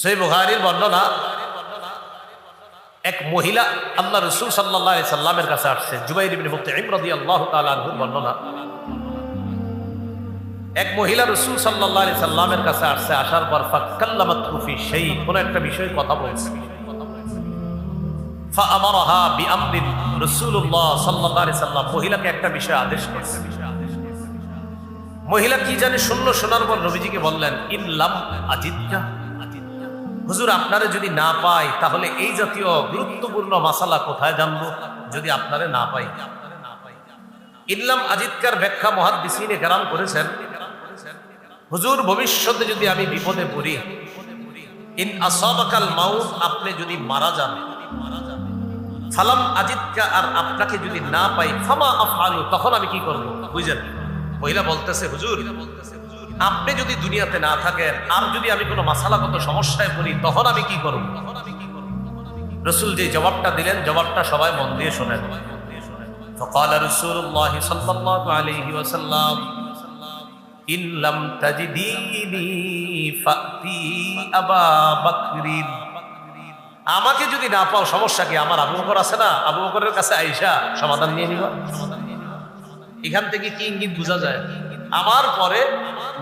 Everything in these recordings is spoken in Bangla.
সহিহ বুখারীর বর্ণনা, এক মহিলা আল্লাহ রাসূল সাল্লাল্লাহু আলাইহি সাল্লামের কাছে আসছে। জুবাইর ইবনে মুতঈম রাদিয়াল্লাহু তাআলা আনহুর বর্ণনা, এক মহিলা রাসূল সাল্লাল্লাহু আলাইহি সাল্লামের কাছে আসছে। আসার পর ফাকাল্লামাতহু ফি শাই, কোন একটা বিষয়ে কথা বলছে। ফাআমারাহা বিআমরিন, রাসূলুল্লাহ সাল্লাল্লাহু আলাইহি সাল্লাম মহিলাকে একটা বিষয়ে আদেশ করলেন। মহিলা কি জানে শুনলো, শোনার পর নবীজিকে বললেন, ইল্লাম আজিদকা, হুজুর আপনারে যদি না পাই তাহলে এই জাতীয় গুরুত্বপূর্ণ মাসালা কোথায় জানবো যদি আপনারে না পাই। ইল্লাম আজিদকার ব্যাখ্যা মুহাদ্দিসিনে কেরাম করেছেন, হুজুর ভবিষ্যতে যদি আমি বিপদে পড়ি, ইন আসাবাকাল মাউত, আপনি যদি মারা যান, ফালাম আজিদকা, আর আপনাকে যদি না পাই, ফামা আফআলু, তখন আমি কি করব। বুঝলেন, মহিলা বলতেছে, হুজুর আপনি যদি দুনিয়াতে না থাকেন আর যদি আমি কোনো মাসালাগত সমস্যায় পড়ি, তখন আমি কি করব। রাসূল যে জবাবটা দিলেন, জবাবটা সবাই মন দিয়ে শোনেন। فقال رسول الله صلى الله عليه وسلم إن لم تجديني فأتي أبا بكر, আমাকে যদি না পাও সমস্যা কি, আমার আবু বকর আছে না, আবু বকরের কাছে আইসা সমাধান নিয়ে নিবা। এখান থেকে কি ইঙ্গিত বোঝা যায়, আমার পরে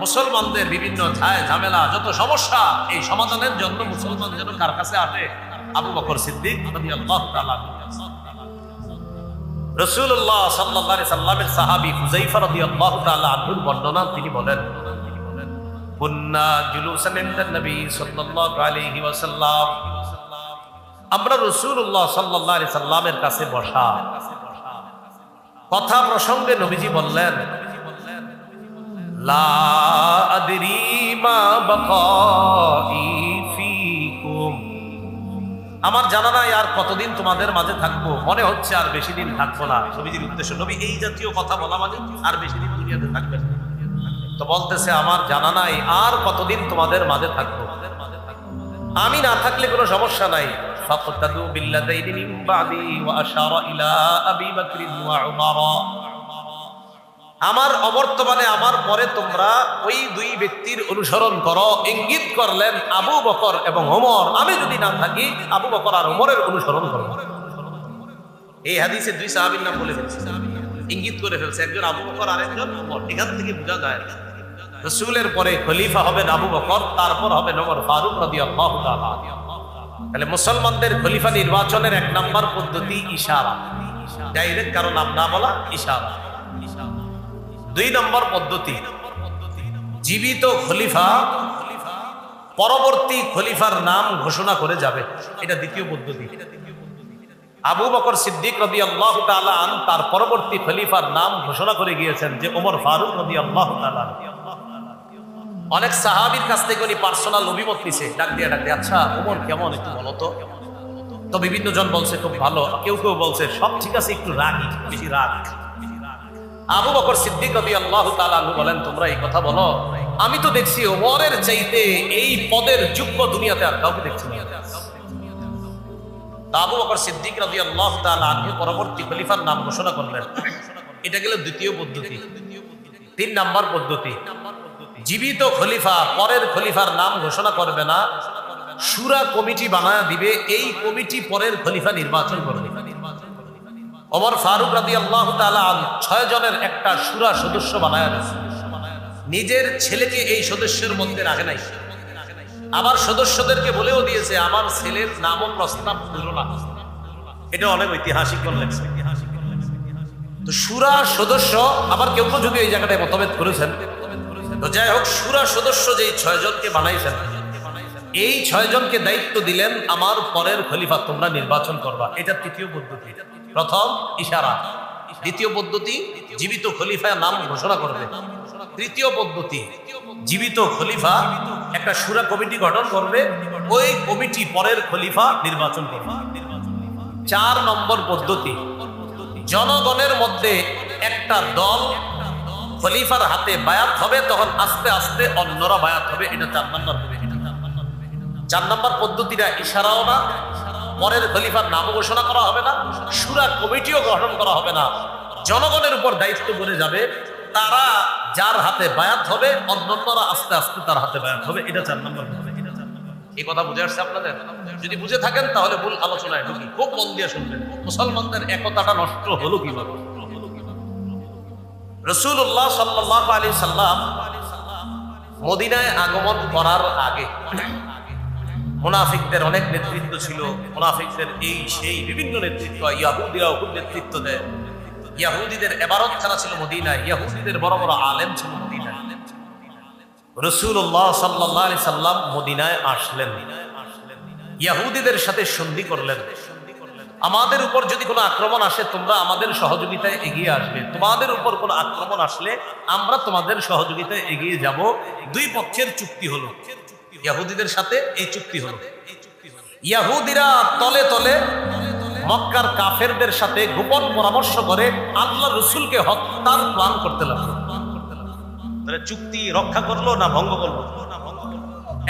মুসলমানদের বিভিন্ন ঝামেলা যত সমস্যা, এই সমাধানের জন্য মুসলমান যেন কার কাছে আসে, আবু বকর সিদ্দিক রাদিয়াল্লাহু তাআলা। রাসূলুল্লাহ সাল্লাল্লাহু আলাইহি সাল্লামের সাহাবী হুযায়ফা রাদিয়াল্লাহু তাআলা আনহুর বর্ণনা, তিনি বলেন, কুন্না জুলুসান ইনদান নবী সাল্লাল্লাহু আলাইহি ওয়াসাল্লাম, আমরা রাসূলুল্লাহ সাল্লাল্লাহু আলাইহি সাল্লামের কাছে বসা, কথা প্রসঙ্গে নবীজি বললেন, লা আদরি মা বাকাই ফিকুম, আমার জানা নাই আর কতদিন তোমাদের মাঝে থাকবো, মনে হচ্ছে আর বেশি দিন থাকবো না। নবীজির উদ্দেশ্য, নবী এই জাতীয় কথা বলা মানে আর বেশি দিন দুনিয়াতে থাকবেন না। তো বলতেছে, আমার জানা নাই আর কতদিন তোমাদের মাঝে থাকবো, আমি না থাকলে কোনো সমস্যা নাই। ফাকতাদু বিল্লাযাইনি মিন বাদি ওয়া আশারা ইলা আবি বকর ওয়া উমর, আমার অবর্তমানে আমার পরে তোমরা ওই দুই ব্যক্তির অনুসরণ করো, ইঙ্গিত করলেন আবু বকর এবং ওমর, আমি যদি না থাকি আবু বকর আর ওমরের অনুসরণ করো। এই হাদিসে দুই সাহাবীর নাম বলে ফেলছে, ইঙ্গিত করে ফেলছে, একজন আবু বকর আর একজন ওমর। এখান থেকে বোঝা যায় রাসূলের পরে খলিফা হবেন আবু বকর, তারপর হবেন ওমর ফারুক রাদিয়াল্লাহু তাআলা। তাহলে মুসলমানদের খলিফা নির্বাচনের এক নাম্বার পদ্ধতি ইশারা, ডাইরেক্ট কারো নাম না বলা, ইশারা। দুই নম্বর পদ্ধতি, জীবিত খলিফা পরবর্তী খলিফার নাম ঘোষণা করে যাবে, এটা দ্বিতীয় পদ্ধতি। আবু বকর সিদ্দিক রাদিয়াল্লাহু তাআলা আনহু তার পরবর্তী খলিফার নাম ঘোষণা করে গিয়েছেন যে ওমর ফারুক রাদিয়াল্লাহু তাআলা। অনেক সাহাবীর কাছ থেকে উনি পার্সোনাল অভিমত নিছে, ডাক দিয়ে আচ্ছা ওমর কেমন একটু বলো তো। তো বিভিন্ন জন বলছে খুব ভালো, কেউ কেউ বলছে সব ঠিক আছে, একটু রাগী, বেশি রাগ। আবু বকর সিদ্দিক রাদিয়াল্লাহু তাআলা আনহু বলেন, তোমরা এই কথা বলো, আমি তো দেখছি ওমরের চাইতে এই পদের যোগ্য দুনিয়াতে আর কাউকে দেখছি না। আবু বকর সিদ্দিক রাদিয়াল্লাহু তাআলা আনহু পরবর্তী খলিফার নাম ঘোষণা করলেন, এটা গেল দ্বিতীয় পদ্ধতি। তিন নাম্বার পদ্ধতি, জীবিত খলিফা পরের খলিফার নাম ঘোষণা করবে না, শুরা কমিটি বানায়া দিবে, এই কমিটি পরের খলিফা নির্বাচন করবে। ওমর ফারুক রাদিয়াল্লাহু তাআলা 6 জনের একটা শুরা সদস্য বানায়া দিয়েছে, নিজের ছেলেকে এই সদস্যের মধ্যে রাখে নাই, আবার সদস্যদেরকে বলেও দিয়েছে আমার ছেলের নামও প্রস্তাব করো না। এটা অনেক ঐতিহাসিক করলেন। তো শুরা সদস্য, আবার কেউ কেউ যদি এই জায়গাটায় মতভেদ করেছেন, তো যাই হোক, শুরা সদস্য যেই 6 জনকে বানাইছেন, এই 6 জনকে দায়িত্ব দিলেন আমার পরের খলিফা তোমরা নির্বাচন করবা। এটা তৃতীয় পদ্ধতি। প্রথম ইশারা, দ্বিতীয় পদ্ধতি জীবিত খলিফা নাম ঘোষণা করবে, তৃতীয় পদ্ধতি জীবিত খলিফা একটা শুরা কমিটি গঠন করবে, ওই কমিটি পরের খলিফা নির্বাচন করবে। 4 নম্বর পদ্ধতি, জনগণের মধ্যে একটা দল খলিফার হাতে বায়াত হবে, তখন আস্তে আস্তে অন্যরা বায়াত হবে। এটা 4 নম্বর পদ্ধতি। 4 নম্বর পদ্ধতিটা ইশারাও না, পরের খলিফার নাম ঘোষণা করা হবে না, শুরা কমিটিও গঠন করা হবে না, জনগণের উপর দায়িত্ব পড়ে যাবে, তারা যার হাতে বায়াত হবে অন্যরা আস্তে আস্তে তার হাতে বায়াত হবে। এটা 4 নম্বর। এই কথা বুঝে আসছে আপনাদের? যদি বুঝে থাকেন তাহলে ভুল আলোচনায় ঢুকি, খুব মন দিয়ে শুনবেন। মুসলমানদের একতাটা নষ্ট হলো কিভাবে? রাসূলুল্লাহ সাল্লাল্লাহু আলাইহি সাল্লাম মদিনায় আগমন করার আগে মুনাফিকদের অনেক নেতৃত্ব ছিল। মুনাফিকদের এই সেই বিভিন্ন নেতৃত্ব, ইয়াহুদিরাও খুব নেতৃত্ব দেয়। ইয়াহুদিদের ইবাদতখানা ছিল মদিনায়, ইয়াহুদিদের বড় বড় আলেম ছিল মদিনায়। রাসূলুল্লাহ সাল্লাল্লাহু আলাইহি সাল্লাম মদিনায় আসলেন, ইয়াহুদিদের সাথে সন্ধি করলেন। আমাদের উপর যদি কোনো আক্রমণ আসে তোমরা আমাদের সহযোগিতায় এগিয়ে আসবে, তোমাদের উপর কোনো আক্রমণ আসলে আমরা তোমাদের সহযোগিতায় এগিয়ে যাব। দুই পক্ষের চুক্তি হলো, ইয়াহুদিদের সাথে এই চুক্তি হলো। ইয়াহুদিরা তলে তলে মক্কার কাফেরদের সাথে গোপন পরামর্শ করে আল্লাহ রসুলকে হত্যার প্ল্যান করতে লাগলো। চুক্তি রক্ষা করলো না ভঙ্গ করলো?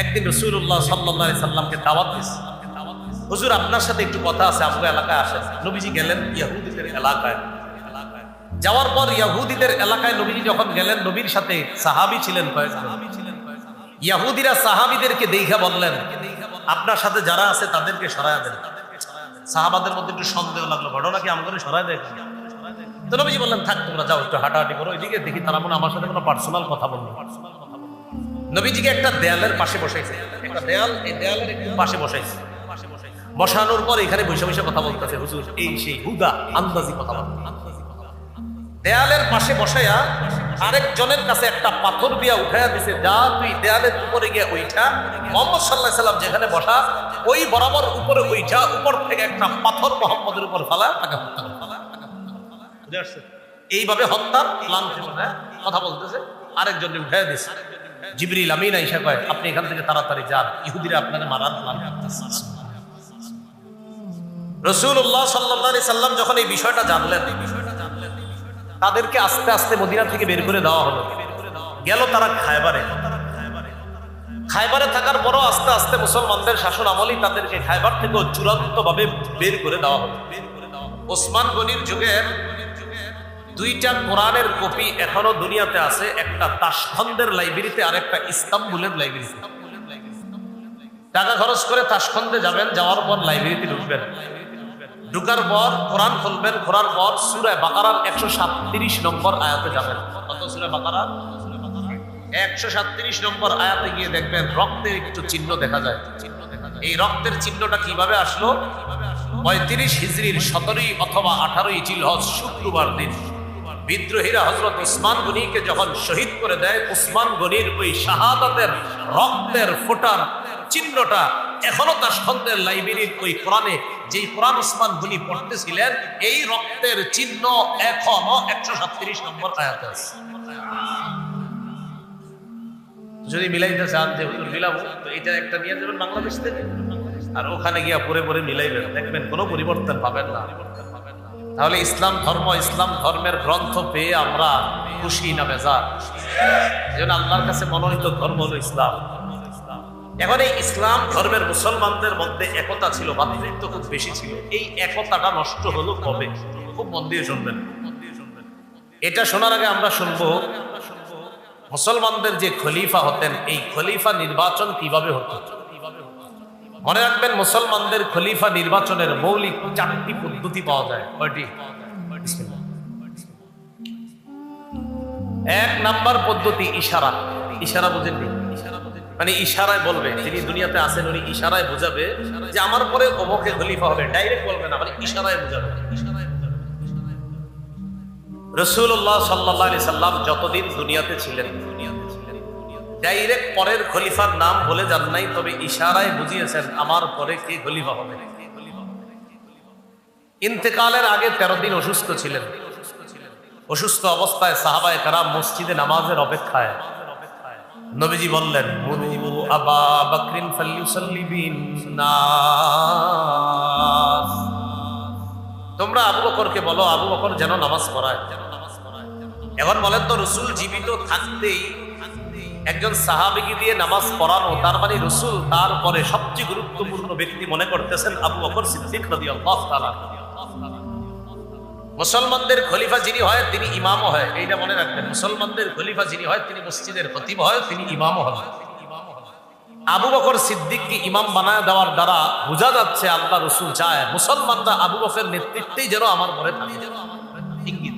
একদিন রাসূলুল্লাহ সাল্লাল্লাহু আলাইহি সাল্লামকে দাওয়াত দিয়েছে, হুজুর আপনার সাথে একটু কথা আছে, আমাদের এলাকায় আসেন। নবীজি গেলেন ইয়াহুদিদের এলাকায়। যাওয়ার পর ইয়াহুদিদের এলাকায় নবীজি যখন গেলেন, নবীর সাথে সাহাবী ছিলেন কয়েকজন। ইয়াহুদিরা সাহাবীদেরকে দেখে বললেন, আপনার সাথে যারা আছে তাদেরকে সরায় দেন। সাহাবাদের মধ্যে একটু সন্দেহ লাগলো, ঘটনা কি আমাকে সরায় দেয়? তো নবীজি বললেন, থাক তোমরা যাও, একটু হাঁটাহাঁটি করো, ওইদিকে দেখি তারা মনে আমার সাথে কোনো পার্সোনাল কথা বলবে। নবীজিকে একটা দেয়ালের পাশে বসাইছে, একটা দেয়াল, এই দেয়ালের একটু পাশে বসাইছে। বসানোর পর এখানে বসে বসে কথা বলতেছে, হুজুর এই সেই হুদা আন্দাজি কথা বলতে। দেয়ালের পাশে বসাইয়া আরেকজনের কাছে একটা পাথর দিয়া উঠাইয়া দিছে, যা তুই দেয়ালের উপরে গিয়ে ওইটা, মুহাম্মদ সাল্লাল্লাহু আলাইহি সাল্লাম যেখানে বসা ওই বরাবর উপরে ওইটা, উপর থেকে একটা পাথর মুহাম্মদের উপর ফেলা, তাকে হত্যা করা। বুঝে আসছে? এইভাবে হত্যার প্ল্যান ছিল না, কথা বলতেছে, আরেকজনকে উঠাইয়া দিছে। জিবরিল আমিন আইসা কয়, আপনি এখান থেকে তাড়াতাড়ি যান, ইহুদিরা আপনাকে মারার প্ল্যান করতেছে। রাসূলুল্লাহ সাল্লাল্লাহু আলাইহি সাল্লাম যখন এই বিষয়টা জানলেন, তাদেরকে আস্তে আস্তে মদিনা থেকে বের করে দেওয়া হলো। গেল তারা খায়বারে। খায়বারে থাকার পরও আস্তে আস্তে মুসলমানদের শাসন আমলেই তাদেরকে খায়বার থেকেও চূড়ান্তভাবে বের করে দেওয়া হলো। ওসমান গনির যুগের দুইটা কোরআনের কপি এখনো দুনিয়াতে আছে, একটা তাশখন্দের লাইব্রেরিতে আর একটা ইস্তাম্বুলের লাইব্রেরিতে। টাকা খরচ করে তাশখন্দে যাবেন, যাওয়ার পর লাইব্রেরিতে ঢুকবেন, ঢুকার পর কোরআন খুলবেন, খোলার পর সূরা বাকারার 137 নম্বর আয়াতে যাবেন। কত? সূরা বাকারার 137 নম্বর আয়াতে গিয়ে দেখবেন রক্তের একটু চিহ্ন দেখা যায়। এই রক্তের চিহ্নটা কিভাবে আসলো? 35 হিজরির 17 অথবা 18 জিলহজ শুক্রবার দিন বিদ্রোহীরা হযরত ওসমান গনিকে যখন শহীদ করে দেয়, ওসমান গনির ওই শাহাদাতের রক্তের ফোঁটার চিহ্নটা এখনো তাশখন্দের লাইব্রেরির ওই কোরআনে, যেই কোরআন ওসমান গনি পড়তেছিলেন, এই রক্তের চিহ্ন এখনো 137 নম্বর আয়াতে আছে। যদি মিলাইতে চান যে হুজুর মিলাবো, তো এটা একটা নিয়ে যাবেন বাংলাদেশ থেকে, আর ওখানে গিয়া পরে পরে মিলাইবেন, দেখবেন কোনো পরিবর্তন পাবেন না। তাহলে ইসলাম ধর্ম, ইসলাম ধর্মের গ্রন্থ পেয়ে আমরা খুশি না বেজার? যেন আল্লাহর কাছে মনোনীত ধর্ম হলো ইসলাম। এখন এই ইসলাম ধর্মের মুসলমানদের মধ্যে একতা ছিল, ভাতৃত্ব খুব বেশি ছিল। এই একতাটা নষ্ট হলো কবে? খুব মন দিয়ে শুনবেন। এটা শোনার আগে আমরা শুনবো মুসলমানদের যে খলিফা হতেন, এই খলিফা নির্বাচন কিভাবে হতো। মনে রাখবেন, মুসলমানদের খলিফা নির্বাচনের মৌলিক 4টি পদ্ধতি পাওয়া যায়। কয়টি? 1 নাম্বার পদ্ধতি ইশারা। ইশারা বুঝেননি? মানে ইশারায় বলবে, যিনি দুনিয়াতে আছেন উনি ইশারায় বোঝাবে যে আমার পরে অমুকে খলিফা হবে। ডাইরেক্ট বলবে না, মানে ইশারায় বোঝাবে। রাসূলুল্লাহ সাল্লাল্লাহু আলাইহি সাল্লাম যতদিন দুনিয়াতে ছিলেন, ডাইরেক্ট পরের খলিফার নাম বলে যান নাই, তবে ইশারায় বুঝিয়েছেন আমার পরে কে খলিফা হবে। ইন্তেকালের আগে 13 দিন অসুস্থ ছিলেন। অসুস্থ অবস্থায় সাহাবায়ে কেরাম মসজিদে নামাজের অপেক্ষায়। নবীজি বললেন, মুরু আবা বকরিন ফালইউসাল্লি বিন নাস, তোমরা আবু বকরকে বলো আবু বকর যেন নামাজ পড়ায়। এখন বলেন তো, রাসূল জীবিত থাকতেই একজন সাহাবীকে দিয়ে নামাজ পড়ানো, তার মানে রাসূল তারপরে সবচেয়ে গুরুত্বপূর্ণ ব্যক্তি মনে করতেছেন আবু বকর সিদ্দিক রাদিয়াল্লাহু তাআলা। মুসলমানদের খলিফা যিনি হয় তিনি ইমামও হয়, এইটা মনে রাখবেন। মুসলমানদের খলিফা যিনি হয় তিনি মসজিদের খতিব হয়, তিনি ইমামও হয়। আবু বকর সিদ্দিককে ইমাম বানায় দেওয়ার দ্বারা বোঝা যাচ্ছে আল্লাহ রসুল চায় মুসলমানরা আবু বকরের নেতৃত্বেই যেন আমার ঘরে থাকে, ইঙ্গিত।